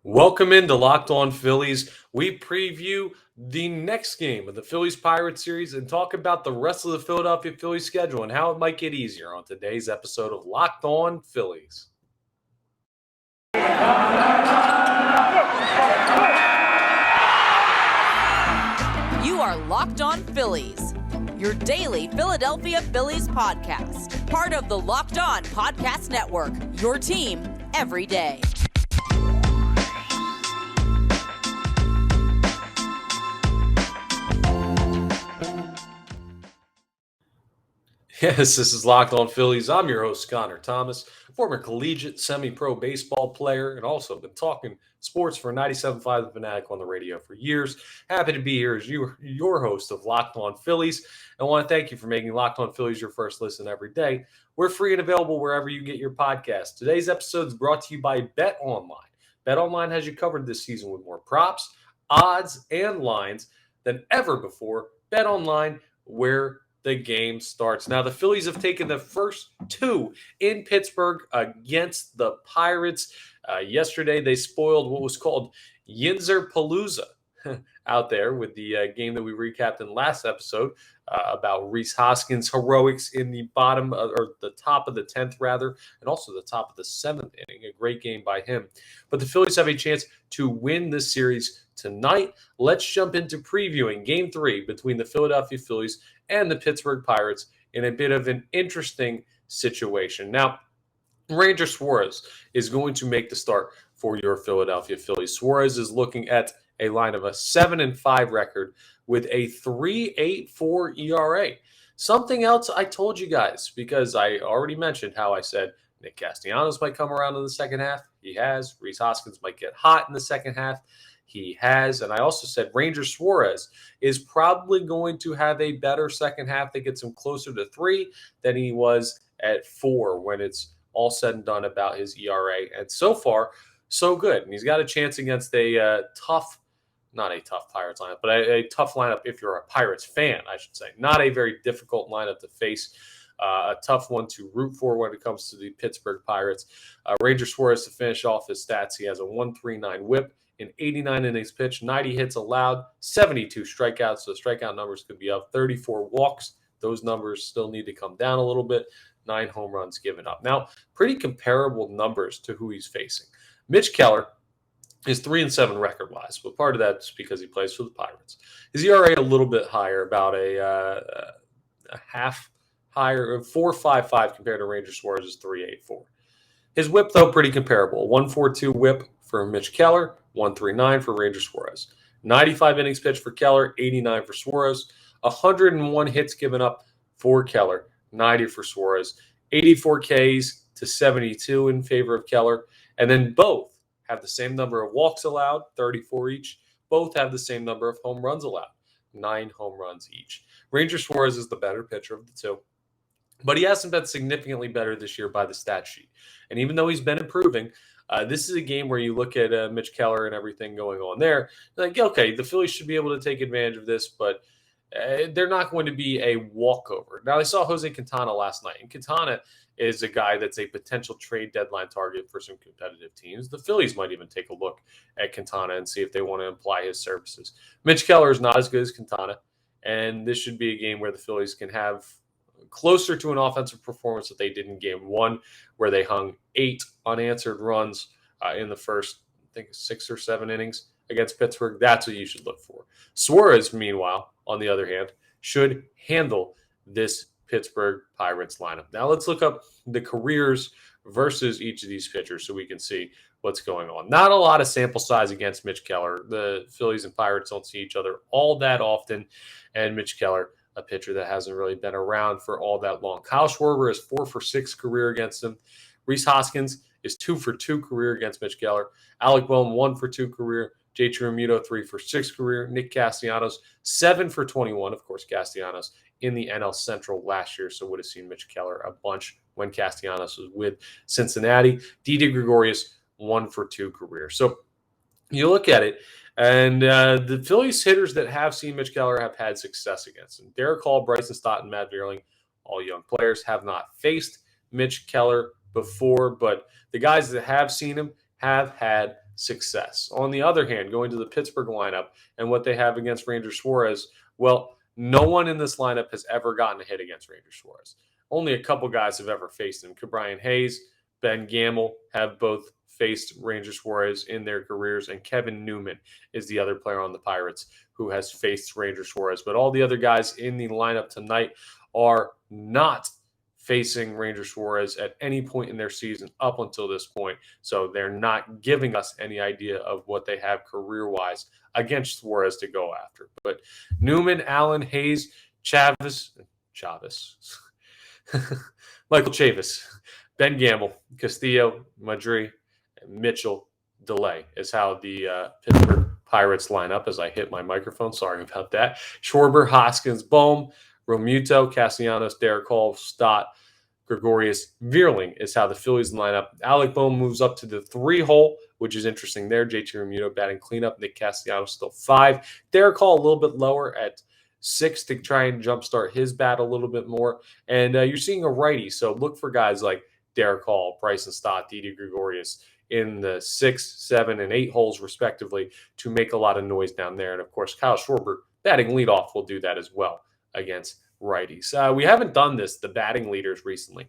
Welcome into Locked On Phillies. We preview the next game of the Phillies-Pirates series and talk about the rest of the Philadelphia Phillies schedule and how it might get easier on today's episode of Locked On Phillies. You are Locked On Phillies, your daily Philadelphia Phillies podcast. Part of the Locked On Podcast Network, your team every day. Yes, this is Locked On Phillies. I'm your host, Connor Thomas, former collegiate semi-pro baseball player, and also been talking sports for 97.5 The Fanatic on the radio for years. Happy to be here as your host of Locked On Phillies. I want to thank you for making Locked On Phillies your first listen every day. We're free and available wherever you get your podcasts. Today's episode is brought to you by BetOnline. BetOnline has you covered this season with more props, odds, and lines than ever before. BetOnline, where the game starts. Now, the Phillies have taken the first two in Pittsburgh against the Pirates. Yesterday, they spoiled what was called Yinzer Palooza out there with the game that we recapped in last episode about Rhys Hoskins' heroics in the bottom or the top of the 10th, rather, and also the top of the 7th inning. A great game by him. But the Phillies have a chance to win this series tonight. Let's jump into previewing Game 3 between the Philadelphia Phillies and the Pittsburgh Pirates in a bit of an interesting situation. Now, Ranger Suarez is going to make the start for your Philadelphia Phillies. Suarez is looking at a line of a 7-5 record with a 3.84 ERA. Something else I told you guys, because I already mentioned how I said Nick Castellanos might come around in the second half. He has. Rhys Hoskins might get hot in the second half. He has. And I also said Ranger Suarez is probably going to have a better second half that gets him closer to 3 than he was at 4 when it's all said and done about his ERA. And so far, so good. And he's got a chance against a not a tough Pirates lineup, but a tough lineup if you're a Pirates fan, I should say. Not a very difficult lineup to face. A tough one to root for when it comes to the Pittsburgh Pirates. Ranger Suarez, to finish off his stats, he has a 1.39 whip in 89 innings pitched, 90 hits allowed, 72 strikeouts. So the strikeout numbers could be up, 34 walks. Those numbers still need to come down a little bit. 9 home runs given up. Now, pretty comparable numbers to who he's facing. Mitch Keller is 3-7 record-wise, but part of that's because he plays for the Pirates. His ERA a little bit higher, about a half higher, 4.55 compared to Ranger Suarez's 3.84. His whip, though, pretty comparable. 1.42 whip for Mitch Keller, 1.39 for Ranger Suarez. 95 innings pitched for Keller, 89 for Suarez. 101 hits given up for Keller, 90 for Suarez. 84 Ks to 72 in favor of Keller. And then both have the same number of walks allowed, 34 each. Both have the same number of home runs allowed, 9 home runs each. Ranger Suarez is the better pitcher of the two. But he hasn't been significantly better this year by the stat sheet. And even though he's been improving, this is a game where you look at Mitch Keller and everything going on there. Like, okay, the Phillies should be able to take advantage of this, but they're not going to be a walkover. Now, I saw Jose Quintana last night, and Quintana is a guy that's a potential trade deadline target for some competitive teams. The Phillies might even take a look at Quintana and see if they want to apply his services. Mitch Keller is not as good as Quintana, and this should be a game where the Phillies can have closer to an offensive performance that they did in Game 1, where they hung 8 unanswered runs in the first, I think, 6 or 7 innings against Pittsburgh. That's what you should look for. Suarez, meanwhile, on the other hand, should handle this Pittsburgh Pirates lineup. Now let's look up the careers versus each of these pitchers so we can see what's going on. Not a lot of sample size against Mitch Keller. The Phillies and Pirates don't see each other all that often, and Mitch Keller, a pitcher that hasn't really been around for all that long. Kyle Schwarber is 4-for-6 career against him. Rhys Hoskins is 2-for-2 career against Mitch Keller. Alec Boehm, 1-for-2 career. J.T. Realmuto, 3-for-6 career. Nick Castellanos, 7-for-21. Of course, Castellanos in the NL Central last year, so would have seen Mitch Keller a bunch when Castellanos was with Cincinnati. Didi Gregorius, 1-for-2 career. So you look at it, and the Phillies hitters that have seen Mitch Keller have had success against him. Derek Hall, Bryson Stott, and Matt Vierling, all young players, have not faced Mitch Keller before, but the guys that have seen him have had success. On the other hand, going to the Pittsburgh lineup and what they have against Ranger Suarez, well, no one in this lineup has ever gotten a hit against Ranger Suarez. Only a couple guys have ever faced him. Brian Hayes, Ben Gamble have both faced Ranger Suarez in their careers, and Kevin Newman is the other player on the Pirates who has faced Ranger Suarez. But all the other guys in the lineup tonight are not facing Ranger Suarez at any point in their season up until this point. So they're not giving us any idea of what they have career-wise against Suarez to go after. But Newman, Allen, Hayes, Chavez, Michael Chavis, Ben Gamble, Castillo, Madry, Mitchell, Delay is how the Pittsburgh Pirates line up as I hit my microphone. Sorry about that. Schwarber, Hoskins, Bohm, Romuto, Castellanos, Derek Hall, Stott, Gregorius, Vierling is how the Phillies line up. Alec Bohm moves up to the 3-hole, which is interesting there. JT Romuto batting cleanup. Nick Castellanos still 5. Derek Hall a little bit lower at 6 to try and jumpstart his bat a little bit more. And you're seeing a righty, so look for guys like Derek Hall, Bryson Stott, Didi Gregorius in the 6, 7, and 8 holes respectively to make a lot of noise down there. And of course, Kyle Schwarber batting leadoff will do that as well against righties. We haven't done the batting leaders recently.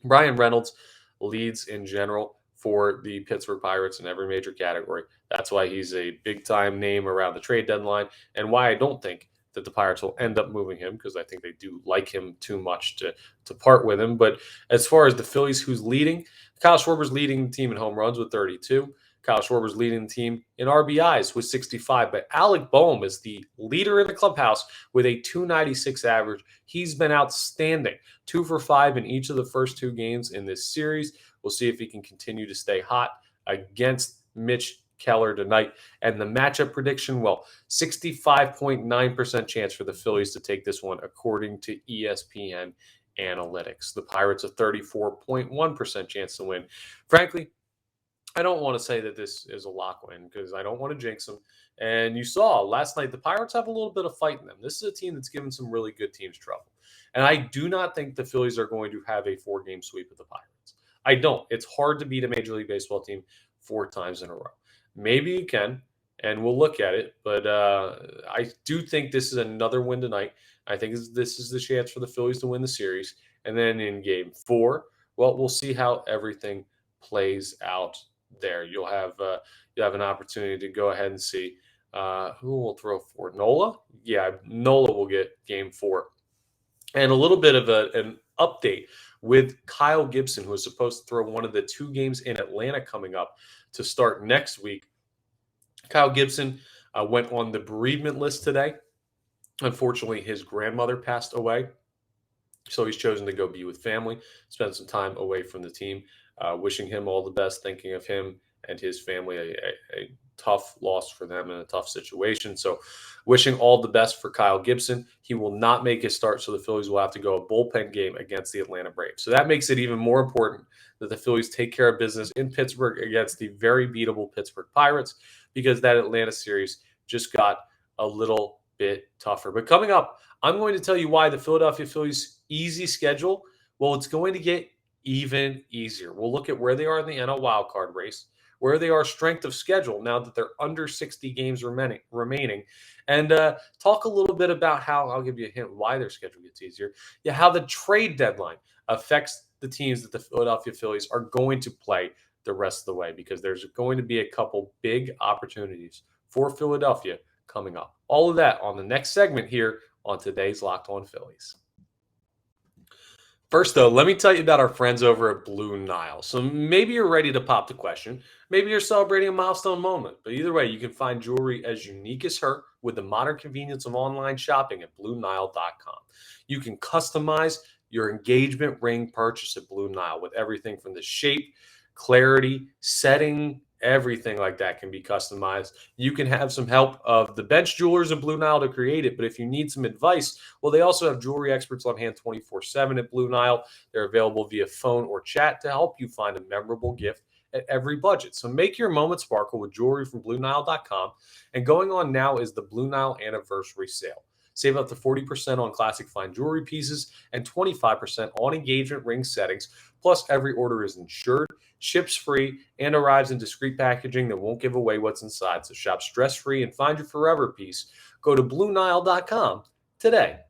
Brian Reynolds leads in general for the Pittsburgh Pirates in every major category. That's why he's a big-time name around the trade deadline and why I don't think that the Pirates will end up moving him, because I think they do like him too much to part with him. But as far as the Phillies, who's leading, Kyle Schwarber's leading the team in home runs with 32. Kyle Schwarber's leading the team in RBIs with 65. But Alec Bohm is the leader in the clubhouse with a 296 average. He's been outstanding. 2 for 5 in each of the first 2 games in this series. We'll see if he can continue to stay hot against Mitch Keller tonight. And the matchup prediction, well, 65.9% chance for the Phillies to take this one, according to ESPN Analytics. The Pirates, a 34.1% chance to win. Frankly, I don't want to say that this is a lock win because I don't want to jinx them. And you saw last night, the Pirates have a little bit of fight in them. This is a team that's given some really good teams trouble. And I do not think the Phillies are going to have a 4-game sweep of the Pirates. I don't. It's hard to beat a Major League Baseball team 4 times in a row. Maybe you can, and we'll look at it. But I do think this is another win tonight. I think this is the chance for the Phillies to win the series. And then in Game 4, well, we'll see how everything plays out there. You'll have an opportunity to go ahead and see who will throw for Nola. Yeah, Nola will get Game 4. And a little bit of an update with Kyle Gibson, who is supposed to throw one of the 2 games in Atlanta coming up to start next week. Kyle Gibson went on the bereavement list today. Unfortunately, his grandmother passed away, so he's chosen to go be with family, spend some time away from the team. Wishing him all the best, thinking of him and his family, a tough loss for them in a tough situation. So wishing all the best for Kyle Gibson. He will not make his start, so the Phillies will have to go a bullpen game against the Atlanta Braves. So that makes it even more important that the Phillies take care of business in Pittsburgh against the very beatable Pittsburgh Pirates, because that Atlanta series just got a little bit tougher. But coming up, I'm going to tell you why the Philadelphia Phillies' easy schedule, well, it's going to get even easier. We'll look at where they are in the NL wildcard race, where they are strength of schedule now that they're under 60 games remaining, and talk a little bit about how, I'll give you a hint why their schedule gets easier, how the trade deadline affects the teams that the Philadelphia Phillies are going to play the rest of the way, because there's going to be a couple big opportunities for Philadelphia coming up. All of that on the next segment here on today's Locked On Phillies. First, though, let me tell you about our friends over at Blue Nile. So maybe you're ready to pop the question. Maybe you're celebrating a milestone moment. But either way, you can find jewelry as unique as her with the modern convenience of online shopping at BlueNile.com. You can customize your engagement ring purchase at Blue Nile with everything from the shape, clarity, setting, everything like that can be customized. You can have some help of the bench jewelers at Blue Nile to create it, but if you need some advice, well, they also have jewelry experts on hand 24/7 at Blue Nile. They're available via phone or chat to help you find a memorable gift at every budget. So make your moment sparkle with jewelry from BlueNile.com. And going on now is the Blue Nile Anniversary Sale. Save up to 40% on classic fine jewelry pieces and 25% on engagement ring settings. Plus, every order is insured, ships free, and arrives in discreet packaging that won't give away what's inside. So shop stress-free and find your forever piece. Go to BlueNile.com today.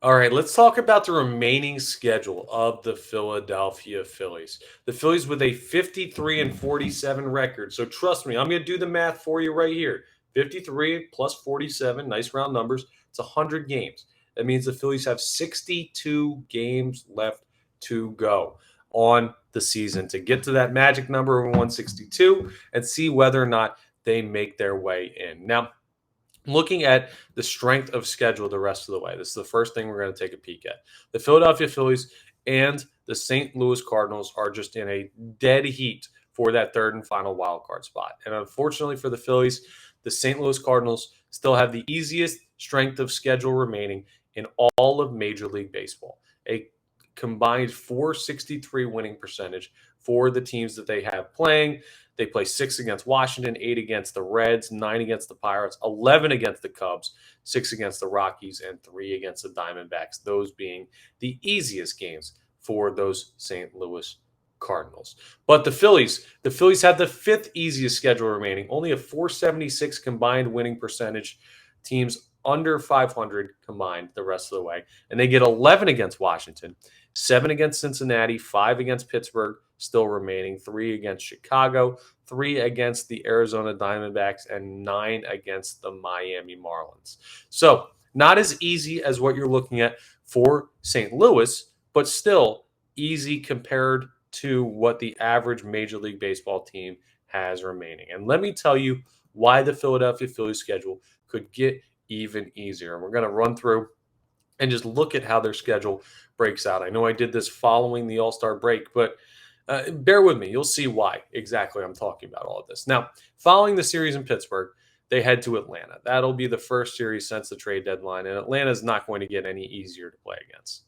All right, let's talk about the remaining schedule of the Philadelphia Phillies. The Phillies with a 53-47 record. So trust me, I'm going to do the math for you right here. 53 plus 47, nice round numbers. It's 100 games. That means the Phillies have 62 games left to go on the season to get to that magic number of 162 and see whether or not they make their way in. Now, looking at the strength of schedule the rest of the way, this is the first thing we're going to take a peek at. The Philadelphia Phillies and the St. Louis Cardinals are just in a dead heat for that third and final wild card spot. And unfortunately for the Phillies, the St. Louis Cardinals still have the easiest strength of schedule remaining in all of Major League Baseball. A combined .463 winning percentage for the teams that they have playing. They play 6 against Washington, 8 against the Reds, 9 against the Pirates, 11 against the Cubs, 6 against the Rockies, and 3 against the Diamondbacks, those being the easiest games for those St. Louis Cardinals. But the Phillies have the 5th easiest schedule remaining, only a .476 combined winning percentage. Teams under 500 combined the rest of the way. And they get 11 against Washington, 7 against Cincinnati, 5 against Pittsburgh, still remaining, 3 against Chicago, 3 against the Arizona Diamondbacks, and 9 against the Miami Marlins. So not as easy as what you're looking at for St. Louis, but still easy compared to what the average Major League Baseball team has remaining. And let me tell you why the Philadelphia Phillies schedule could get even easier. And we're going to run through and just look at how their schedule breaks out. I know I did this following the All-Star break, but bear with me. You'll see why exactly I'm talking about all of this. Now, following the series in Pittsburgh, they head to Atlanta. That'll be the first series since the trade deadline, and Atlanta is not going to get any easier to play against.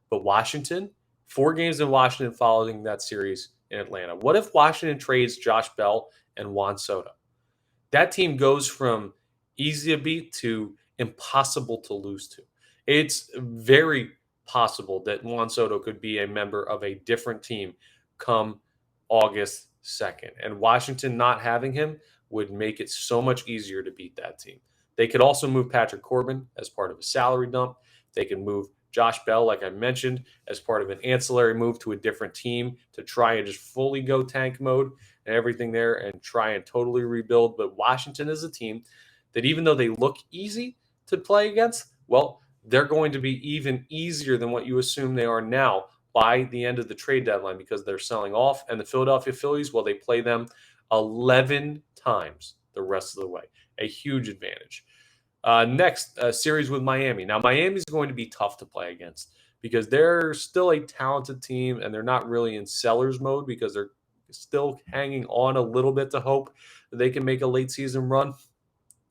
But Washington, 4 games in Washington following that series in Atlanta. What if Washington trades Josh Bell and Juan Soto? That team goes from easy to beat to impossible to lose to. It's very possible that Juan Soto could be a member of a different team come August 2nd. And Washington not having him would make it so much easier to beat that team. They could also move Patrick Corbin as part of a salary dump. They can move Josh Bell, like I mentioned, as part of an ancillary move to a different team to try and just fully go tank mode and everything there and try and totally rebuild. But Washington is a team that even though they look easy to play against, well, they're going to be even easier than what you assume they are now by the end of the trade deadline because they're selling off. And the Philadelphia Phillies, well, they play them 11 times the rest of the way. A huge advantage. Next, series with Miami. Now, Miami's going to be tough to play against because they're still a talented team and they're not really in seller's mode because they're still hanging on a little bit to hope that they can make a late season run.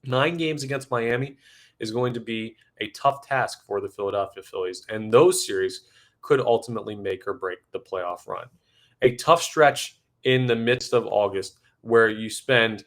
9 games against Miami is going to be a tough task for the Philadelphia Phillies, and those series could ultimately make or break the playoff run. A tough stretch in the midst of August where you spend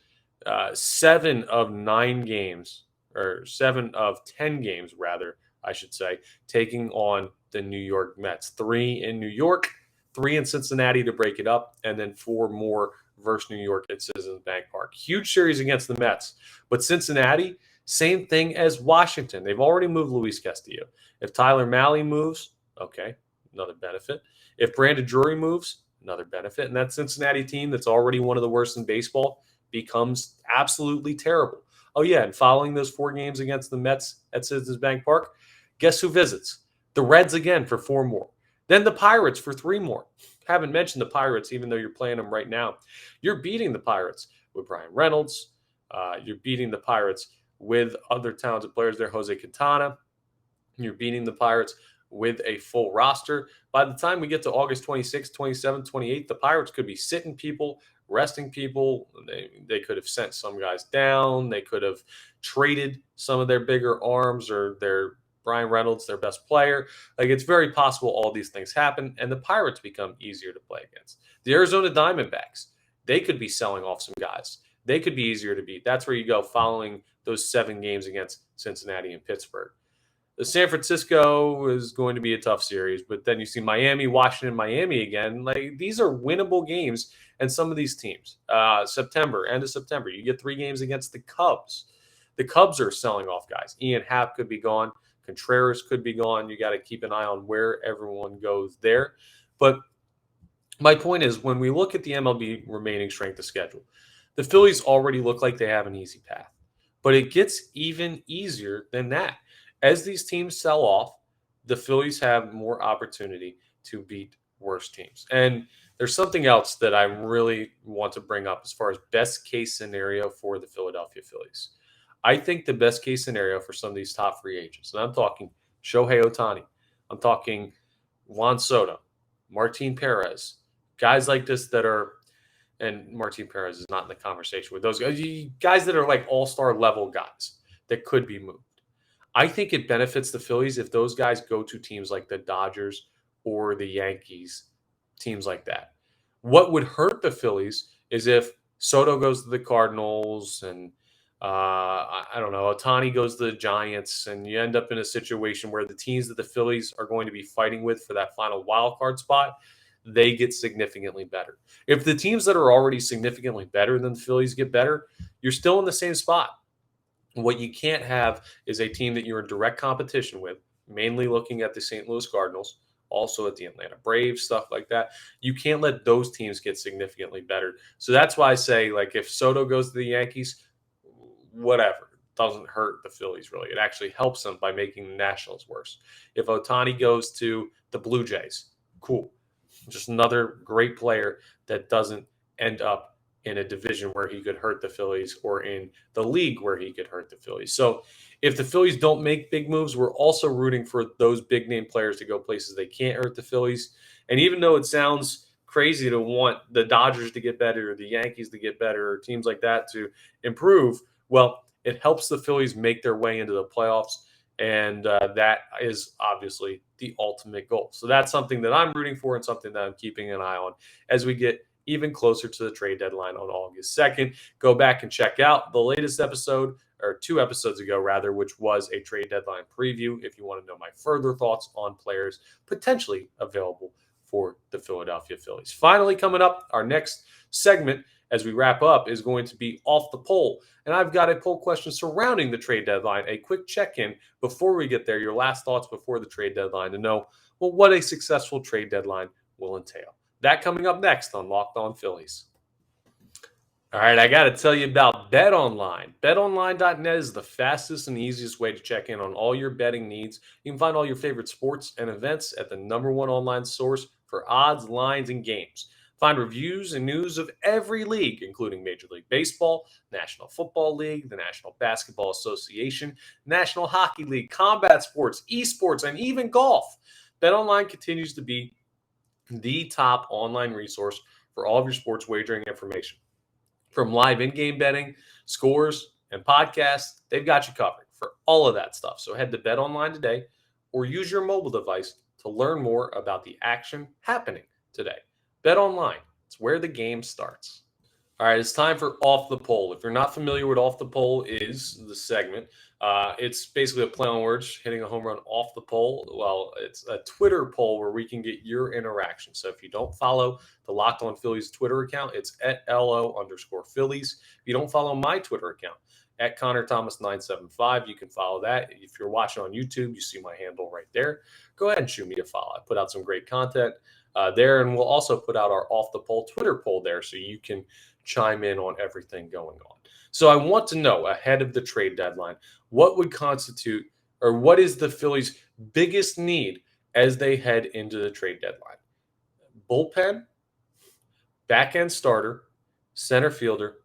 7 of 9 games, or 7 of 10 games, rather, I should say, taking on the New York Mets. 3 in New York, 3 in Cincinnati to break it up, and then 4 more versus New York at Citizens Bank Park. Huge series against the Mets. But Cincinnati, same thing as Washington. They've already moved Luis Castillo. If Tyler Mahle moves, okay, another benefit. If Brandon Drury moves, another benefit. And that Cincinnati team that's already one of the worst in baseball becomes absolutely terrible. Oh, yeah, and following those 4 games against the Mets at Citizens Bank Park, guess who visits? The Reds again for 4 more. Then the Pirates for 3 more. Haven't mentioned the Pirates, even though you're playing them right now. You're beating the Pirates with Brian Reynolds. You're beating the Pirates with other talented players there, Jose Quintana. You're beating the Pirates with a full roster. By the time we get to August 26th, 27th, 28th, the Pirates could be sitting people, resting people. They could have sent some guys down. They could have traded some of their bigger arms or their Brian Reynolds, their best player. Like, it's very possible all these things happen, and the Pirates become easier to play against. The Arizona Diamondbacks, they could be selling off some guys. They could be easier to beat. That's where you go following those 7 games against Cincinnati and Pittsburgh. San Francisco is going to be a tough series, but then you see Miami, Washington, Miami again. Like, these are winnable games, and some of these teams, end of September, you get 3 games against the Cubs. The Cubs are selling off guys. Ian Happ could be gone. Contreras could be gone. You got to keep an eye on where everyone goes there. But my point is, when we look at the MLB remaining strength of schedule, the Phillies already look like they have an easy path. But it gets even easier than that. As these teams sell off, the Phillies have more opportunity to beat worse teams. And there's something else that I really want to bring up as far as best case scenario for the Philadelphia Phillies. I think the best case scenario for some of these top free agents, and I'm talking Shohei Ohtani, I'm talking Juan Soto, Martin Perez, guys like this that are, and Martin Perez is not in the conversation with those guys that are like all-star level guys that could be moved. I think it benefits the Phillies if those guys go to teams like the Dodgers or the Yankees, teams like that. What would hurt the Phillies is if Soto goes to the Cardinals and I don't know, Ohtani goes to the Giants, and you end up in a situation where the teams that the Phillies are going to be fighting with for that final wild card spot, they get significantly better. If the teams that are already significantly better than the Phillies get better, you're still in the same spot. What you can't have is a team that you're in direct competition with, mainly looking at the St. Louis Cardinals, also at the Atlanta Braves, stuff like that. You can't let those teams get significantly better. So that's why I say, like, if Soto goes to the Yankees, whatever. It doesn't hurt the Phillies, really. It actually helps them by making the Nationals worse. If Ohtani goes to the Blue Jays, cool. Just another great player that doesn't end up in a division where he could hurt the Phillies or in the league where he could hurt the Phillies. So if the Phillies don't make big moves, we're also rooting for those big name players to go places they can't hurt the Phillies. And even though it sounds crazy to want the Dodgers to get better or the Yankees to get better or teams like that to improve, well, it helps the Phillies make their way into the playoffs. And that is obviously the ultimate goal. So that's something that I'm rooting for and something that I'm keeping an eye on as we get even closer to the trade deadline on August 2nd. Go back and check out the latest episode, or 2 episodes ago, rather, which was a trade deadline preview if you want to know my further thoughts on players potentially available for the Philadelphia Phillies. Finally, coming up, our next segment as we wrap up is going to be Off the Poll. And I've got a poll question surrounding the trade deadline, a quick check-in before we get there, your last thoughts before the trade deadline to know, well, what a successful trade deadline will entail. That coming up next on Locked On Phillies. All right, I got to tell you about BetOnline. BetOnline.net is the fastest and easiest way to check in on all your betting needs. You can find all your favorite sports and events at the #1 online source for odds, lines, and games. Find reviews and news of every league, including Major League Baseball, National Football League, the National Basketball Association, National Hockey League, combat sports, esports, and even golf. BetOnline continues to be the top online resource for all of your sports wagering information. From live in-game betting, scores, and podcasts, they've got you covered for all of that stuff. So head to BetOnline today or use your mobile device to learn more about the action happening today. BetOnline, it's where the game starts. All right, it's time for Off the Poll. If you're not familiar with Off the Poll is the segment, it's basically a play on words, hitting a home run off the poll. Well, it's a Twitter poll where we can get your interaction. So if you don't follow the Locked On Phillies Twitter account, it's at @LO_Phillies. If you don't follow my Twitter account, at Connor Thomas 975, you can follow that. If you're watching on YouTube, you see my handle right there. Go ahead and shoot me a follow. I put out some great content there, and we'll also put out our Off the Poll Twitter poll there so you can chime in on everything going on. So I want to know, ahead of the trade deadline, what would constitute, or what is the Phillies' biggest need as they head into the trade deadline? Bullpen, back-end starter, center fielder,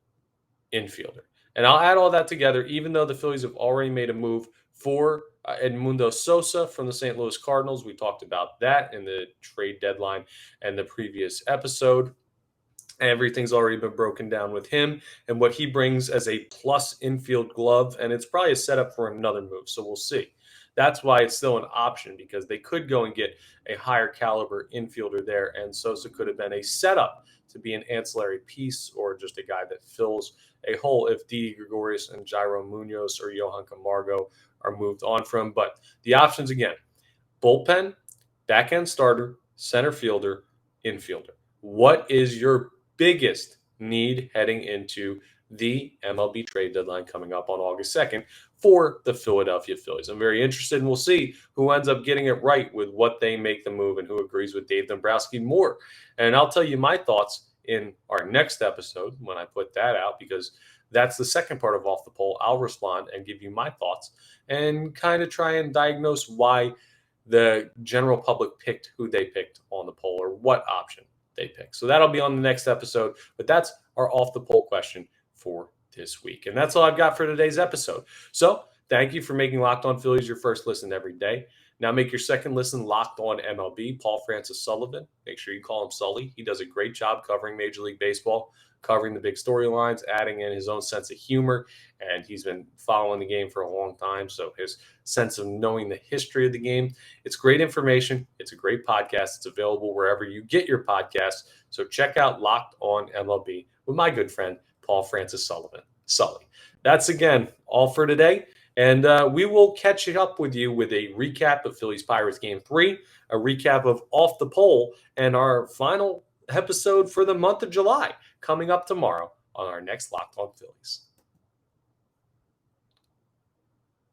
infielder. And I'll add all that together, even though the Phillies have already made a move for Edmundo Sosa from the St. Louis Cardinals. We talked about that in the trade deadline and the previous episode. Everything's already been broken down with him and what he brings as a plus infield glove, and it's probably a setup for another move, so we'll see. that's why it's still an option, because they could go and get a higher caliber infielder there, and Sosa could have been a setup to be an ancillary piece or just a guy that fills a hole if Didi Gregorius and Jairo Munoz or Johan Camargo are moved on from. But the options again: bullpen, back end starter, center fielder, infielder. What is your biggest need heading into the MLB trade deadline coming up on August 2nd for the Philadelphia Phillies? I'm very interested, and we'll see who ends up getting it right with what they make the move and who agrees with Dave Dombrowski more. And I'll tell you my thoughts in our next episode when I put that out, because that's the second part of Off the Poll. I'll respond and give you my thoughts and kind of try and diagnose why the general public picked who they picked on the poll, or what option they picked. So that'll be on the next episode, but that's our Off the Poll question for this week. And that's all I've got for today's episode. So thank you for making Locked On Phillies your first listen every day. Now make your second listen Locked On MLB. Paul Francis Sullivan, make sure you call him Sully. He does a great job covering Major League Baseball, covering the big storylines, adding in his own sense of humor, and he's been following the game for a long time, so his sense of knowing the history of the game. It's great information. It's a great podcast. It's available wherever you get your podcasts, so check out Locked On MLB with my good friend, Paul Francis Sullivan. Sully. That's, again, all for today, and we will catch up with you with a recap of Phillies-Pirates Game 3, a recap of Off the Poll, and our final episode for the month of July coming up tomorrow on our next Locked On Phillies.